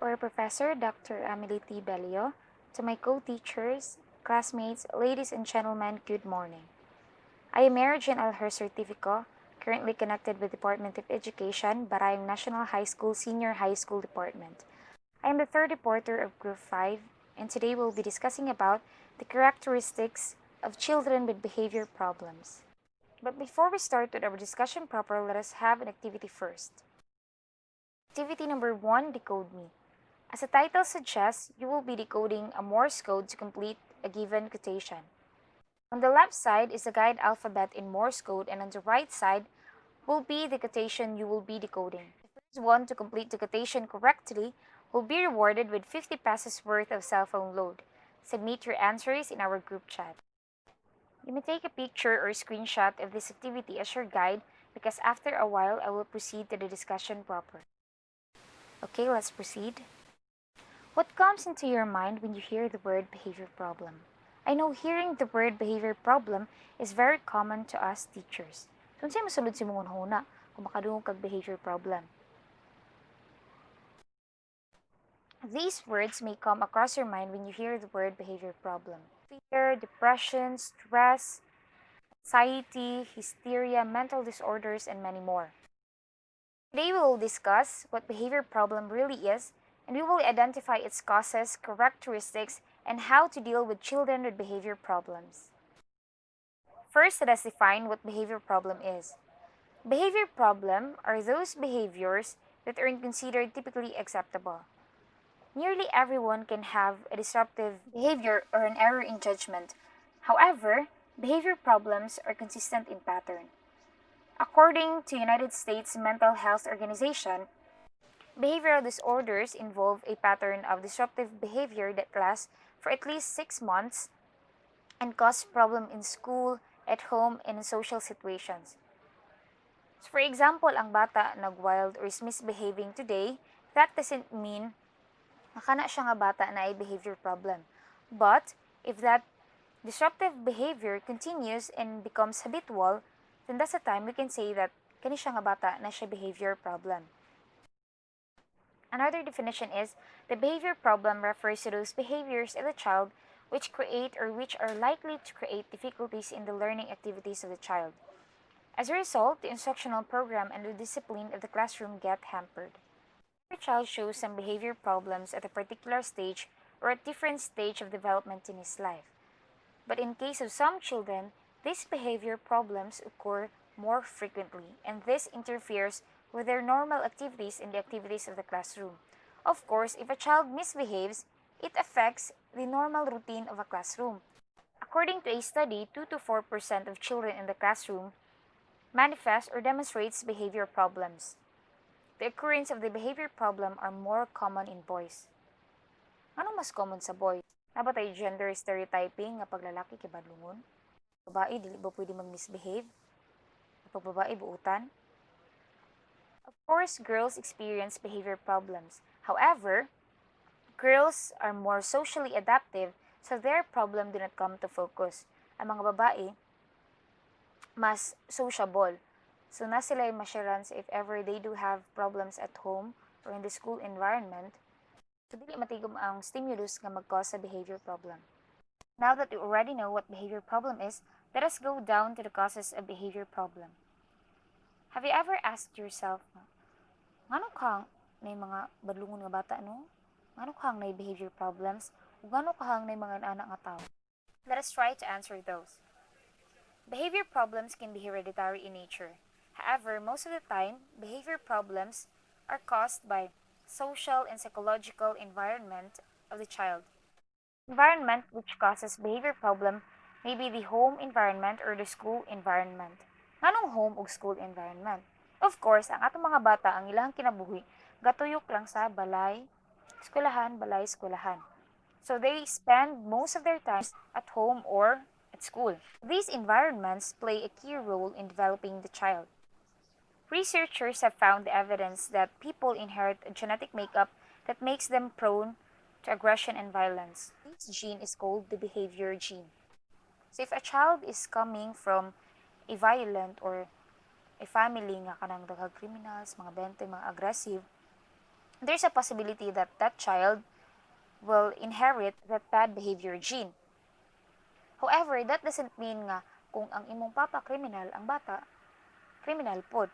or Professor Dr. Emily T. Bellio, to my co-teachers, classmates, ladies and gentlemen, good morning. I am Mary Jane Alher Certifico, currently connected with Department of Education, Barayong National High School Senior High School Department. I am the third reporter of Group 5, and today we'll be discussing about the characteristics of children with behavior problems. But before we start with our discussion proper, let us have an activity first. Activity number 1, Decode Me. As the title suggests, you will be decoding a Morse code to complete a given quotation. On the left side is the guide alphabet in Morse code, and on the right side will be the quotation you will be decoding. The first one to complete the quotation correctly will be rewarded with 50 pesos worth of cell phone load. Submit your answers in our group chat. You may take a picture or screenshot of this activity as your guide because after a while I will proceed to the discussion proper. Okay, let's proceed. What comes into your mind when you hear the word behavior problem? I know hearing the word behavior problem is very common to us teachers. So, unsay masulod si mong huna kung makadungog kag behavior problem? These words may come across your mind when you hear the word behavior problem. Fear, depression, stress, anxiety, hysteria, mental disorders, and many more. Today we will discuss what behavior problem really is, and we will identify its causes, characteristics, and how to deal with children with behavior problems. First, let us define what behavior problem is. Behavior problem are those behaviors that are considered typically acceptable. Nearly everyone can have a disruptive behavior or an error in judgment. However, behavior problems are consistent in pattern. According to United States Mental Health Organization, behavioral disorders involve a pattern of disruptive behavior that lasts for at least 6 months and cause problems in school, at home, and in social situations. So for example, ang bata nag-wild or is misbehaving today, that doesn't mean nakana siya nga bata na ay behavior problem. But if that disruptive behavior continues and becomes habitual, then that's the time we can say that kani siya nga bata na siya behavior problem. Another definition is the behavior problem refers to those behaviors of the child which create or which are likely to create difficulties in the learning activities of the child. As a result, the instructional program and the discipline of the classroom get hampered. Every child shows some behavior problems at a particular stage or at different stage of development in his life. But in case of some children, these behavior problems occur more frequently, and this interferes with their normal activities and the activities of the classroom. Of course, if a child misbehaves, it affects the normal routine of a classroom. According to a study, 2 to 4% of children in the classroom manifest or demonstrates behavior problems. The occurrence of the behavior problem are more common in boys. Ano mas common sa boys? Naba tayo gender stereotyping nga pag lalaki kay badlungon? Babae dili ba pwede mag-misbehave? Pag babae buutan? Of course, girls experience behavior problems. However, girls are more socially adaptive, so their problem do not come to focus. Ang mga babae, mas sociable. So na sila yung assurance if ever they do have problems at home or in the school environment, so dili matigom ang stimulus nga mag-cause sa behavior problem. Now that you already know what behavior problem is, let us go down to the causes of behavior problem. Have you ever asked yourself, ngano kang may mga badlungon nga bata no? Ngano kang may behavior problems? O ngano kang may mga anak nga tao? Let us try to answer those. Behavior problems can be hereditary in nature. However, most of the time, behavior problems are caused by social and psychological environment of the child. Environment which causes behavior problem may be the home environment or the school environment. Nganong home ug school environment? Of course, ang atong mga bata ang ilang kinabuhi gatuyok lang sa balay, eskwelahan. So they spend most of their time at home or at school. These environments play a key role in developing the child. Researchers have found evidence that people inherit a genetic makeup that makes them prone to aggression and violence. This gene is called the behavior gene. So if a child is coming from a violent or a family nga kanang daghang criminals, mga bente, mga aggressive, there's a possibility that that child will inherit that bad behavior gene. However, that doesn't mean nga kung ang imong papa criminal, ang bata criminal pod.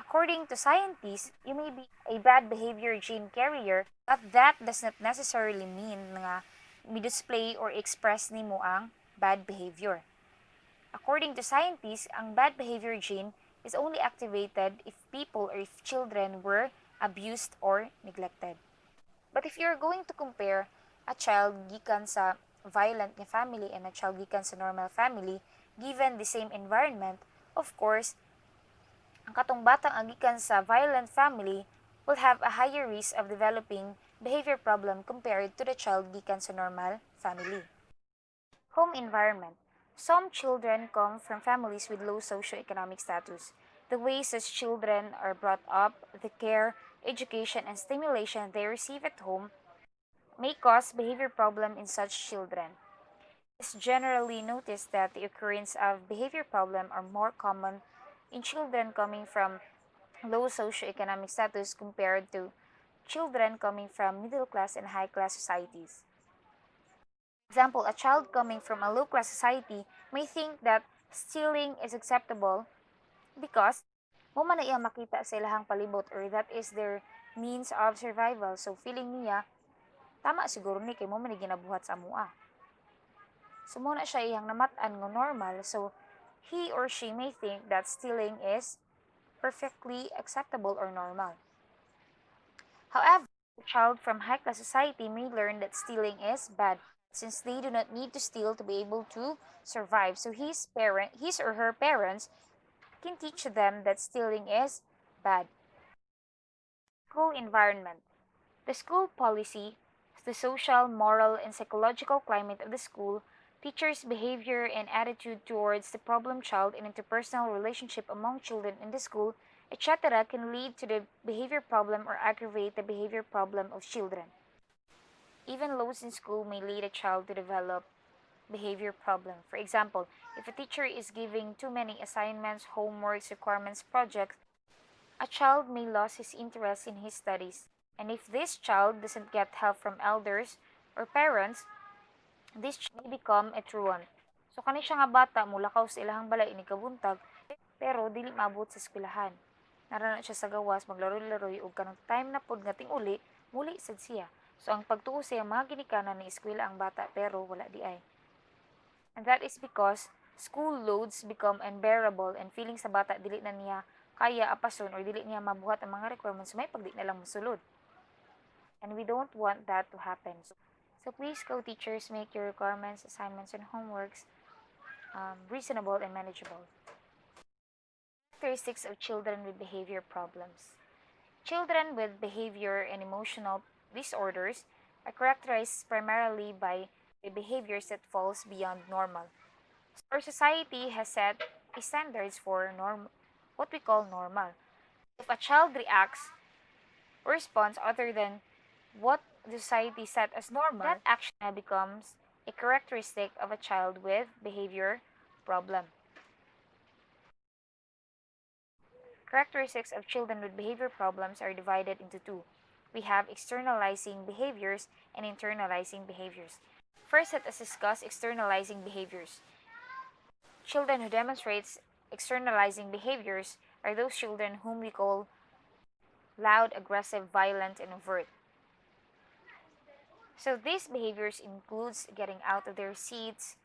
According to scientists, you may be a bad behavior gene carrier, but that does not necessarily mean nga mi-display or express nimo ang bad behavior. According to scientists, ang bad behavior gene is only activated if people or if children were abused or neglected. But if you're going to compare a child gikan sa violent nga family and a child gikan sa normal family, given the same environment, of course, ang katong batang agikan sa violent family will have a higher risk of developing behavior problem compared to the child gikan sa normal family. Home environment. Some children come from families with low socioeconomic status. The way such children are brought up, the care, education, and stimulation they receive at home may cause behavior problem in such children. It's generally noticed that the occurrence of behavior problem are more common in children coming from low socioeconomic status compared to children coming from middle class and high class societies. For example, a child coming from a low class society may think that stealing is acceptable because mo man na iya makita sa ilahang palibot or that is their means of survival. So feeling niya, tama siguro ni kay mo man ginabuhat sa mua. So muna siya iyang namatan nga normal. So he or she may think that stealing is perfectly acceptable or normal. However, a child from high class society may learn that stealing is bad since they do not need to steal to be able to survive. So his or her parents can teach them that stealing is bad. School environment. The school policy, the social, moral, and psychological climate of the school, teachers' behavior and attitude towards the problem child and interpersonal relationship among children in the school, etc., can lead to the behavior problem or aggravate the behavior problem of children. Even lows in school may lead a child to develop behavior problem. For example, if a teacher is giving too many assignments, homeworks, requirements, projects, a child may lose his interest in his studies. And if this child doesn't get help from elders or parents, this child may become a truant. So kani siya nga bata mulakaw sa ilahang balay ini kabuntag pero dili maabot sa eskwelahan. Narana siya sa gawas maglaro-laroy ug kanang time na pod nga ting-uli muli sad siya. So ang pagtuo siya mga ginikanan ni eskwela ang bata pero wala di ay. And that is because school loads become unbearable and feeling sa bata dili na niya kaya apason or dili niya mabuhat ang mga requirements may pagdi na lang mosulod. And we don't want that to happen. So please, co-teachers, make your requirements, assignments, and homeworks reasonable and manageable. Characteristics of children with behavior problems. Children with behavior and emotional disorders are characterized primarily by behaviors that falls beyond normal. Our society has set standards for what we call normal. If a child reacts or responds other than what the society set as normal, that action becomes a characteristic of a child with behavior problem. Characteristics of children with behavior problems are divided into two. We have externalizing behaviors and internalizing behaviors. First, let us discuss externalizing behaviors. Children who demonstrate externalizing behaviors are those children whom we call loud, aggressive, violent, and overt. So these behaviors includes getting out of their seats,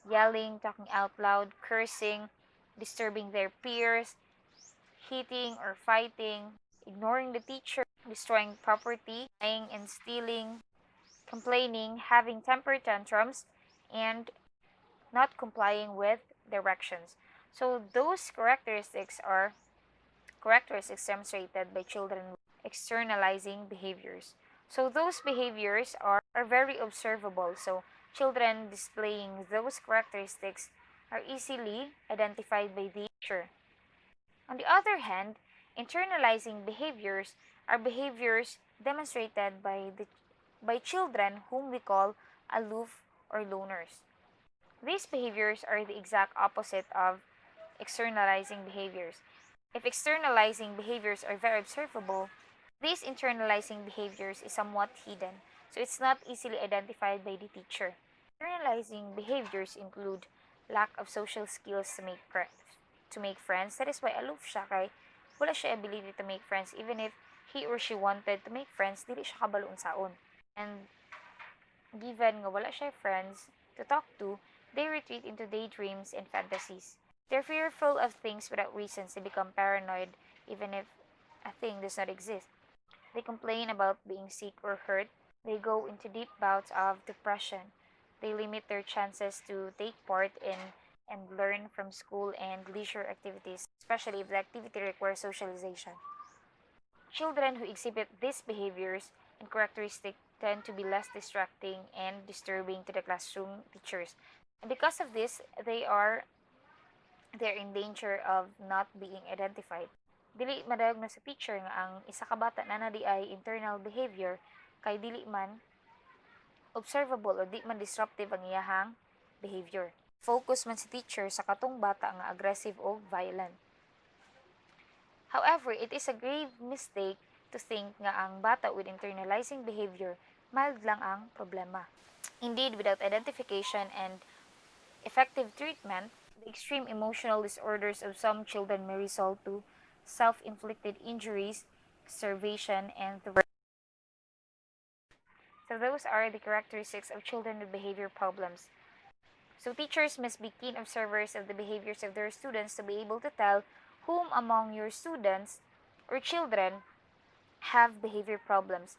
yelling, talking out loud, cursing, disturbing their peers, hitting or fighting, ignoring the teacher, destroying property, lying and stealing, complaining, having temper tantrums, and not complying with directions. So those characteristics are characteristics demonstrated by children with externalizing behaviors. So those behaviors are very observable. So children displaying those characteristics are easily identified by the teacher. On the other hand, internalizing behaviors are behaviors demonstrated by children whom we call aloof or loners. These behaviors are the exact opposite of externalizing behaviors. If externalizing behaviors are very observable, These internalizing behaviors is somewhat hidden, so it's not easily identified by the teacher. Internalizing behaviors include lack of social skills to make friends. That is why aloof siya kay wala siya ability to make friends even if he or she wanted to make friends, dili siya kabalo unsaon. And given nga wala siya friends to talk to, they retreat into daydreams and fantasies. They're fearful of things without reasons. They become paranoid even if a thing does not exist. They complain about being sick or hurt. They go into deep bouts of depression. They limit their chances to take part in and learn from school and leisure activities, especially if the activity requires socialization. Children who exhibit these behaviors and characteristics tend to be less distracting and disturbing to the classroom teachers. And because of this, they're in danger of not being identified. Dili madiagnose sa teacher nga ang isa ka bata na di ay internal behavior kay dili man observable o di man disruptive ang iyahang behavior. Focus man si teacher sa katong bata nga aggressive o violent. However, it is a grave mistake to think nga ang bata with internalizing behavior mild lang ang problema. Indeed, without identification and effective treatment, the extreme emotional disorders of some children may result to self-inflicted injuries, starvation, and the work. So those are the characteristics of children with behavior problems. So teachers must be keen observers of the behaviors of their students to be able to tell whom among your students or children have behavior problems.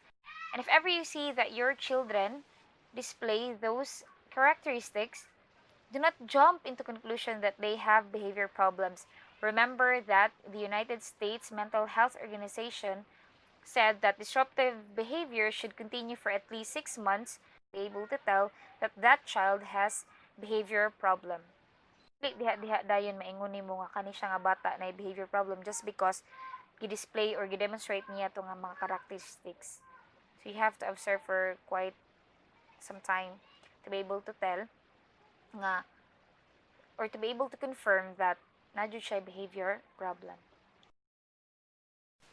And if ever you see that your children display those characteristics, do not jump into conclusion that they have behavior problems. Remember that the United States Mental Health Organization said that disruptive behavior should continue for at least 6 months to be able to tell that that child has behavior problem. Diha dayon maingon nimo nga kani siya nga bata na behavior problem just because gi-display or gi-demonstrate niya to nga mga characteristics. So you have to observe for quite some time to be able to tell nga or to be able to confirm that nadyo siya behavior problem.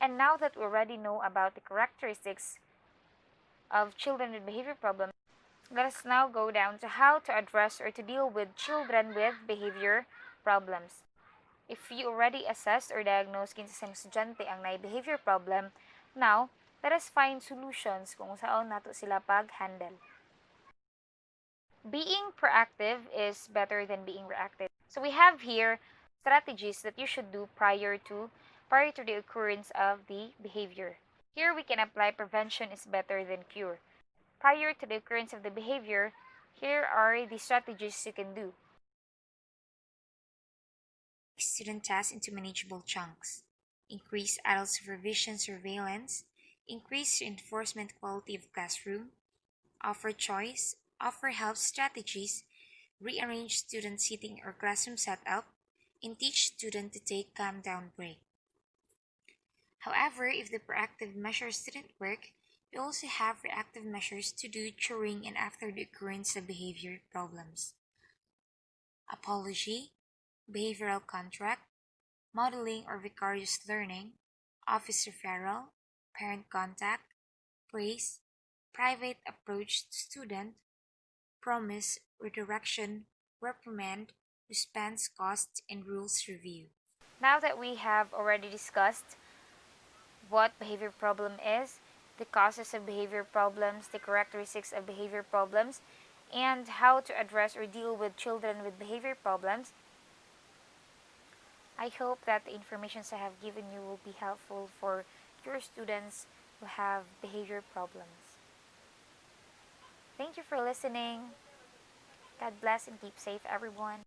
And now that we already know about the characteristics of children with behavior problems, let us now go down to how to address or to deal with children with behavior problems. If you already assessed or diagnosed kinsa sa estudyante ang naay behavior problem, now let us find solutions kung saan nato sila pag-handle. Being proactive is better than being reactive. So we have here strategies that you should do prior to the occurrence of the behavior. Here we can apply prevention is better than cure. Prior to the occurrence of the behavior, here are the strategies you can do. Student tasks into manageable chunks. Increase adult supervision surveillance. Increase reinforcement quality of classroom. Offer choice. Offer help strategies. Rearrange student seating or classroom setup. And teach student to take calm down break. However, if the proactive measures didn't work, we also have reactive measures to do during and after the occurrence of behavior problems. Apology, behavioral contract, modeling or vicarious learning, office referral, parent contact, praise, private approach to student, promise, redirection, reprimand, response cost, and rules review. Now that we have already discussed what behavior problem is, the causes of behavior problems, the characteristics of behavior problems, and how to address or deal with children with behavior problems, I hope that the information I have given you will be helpful for your students who have behavior problems. Thank you for listening. God bless and keep safe, everyone.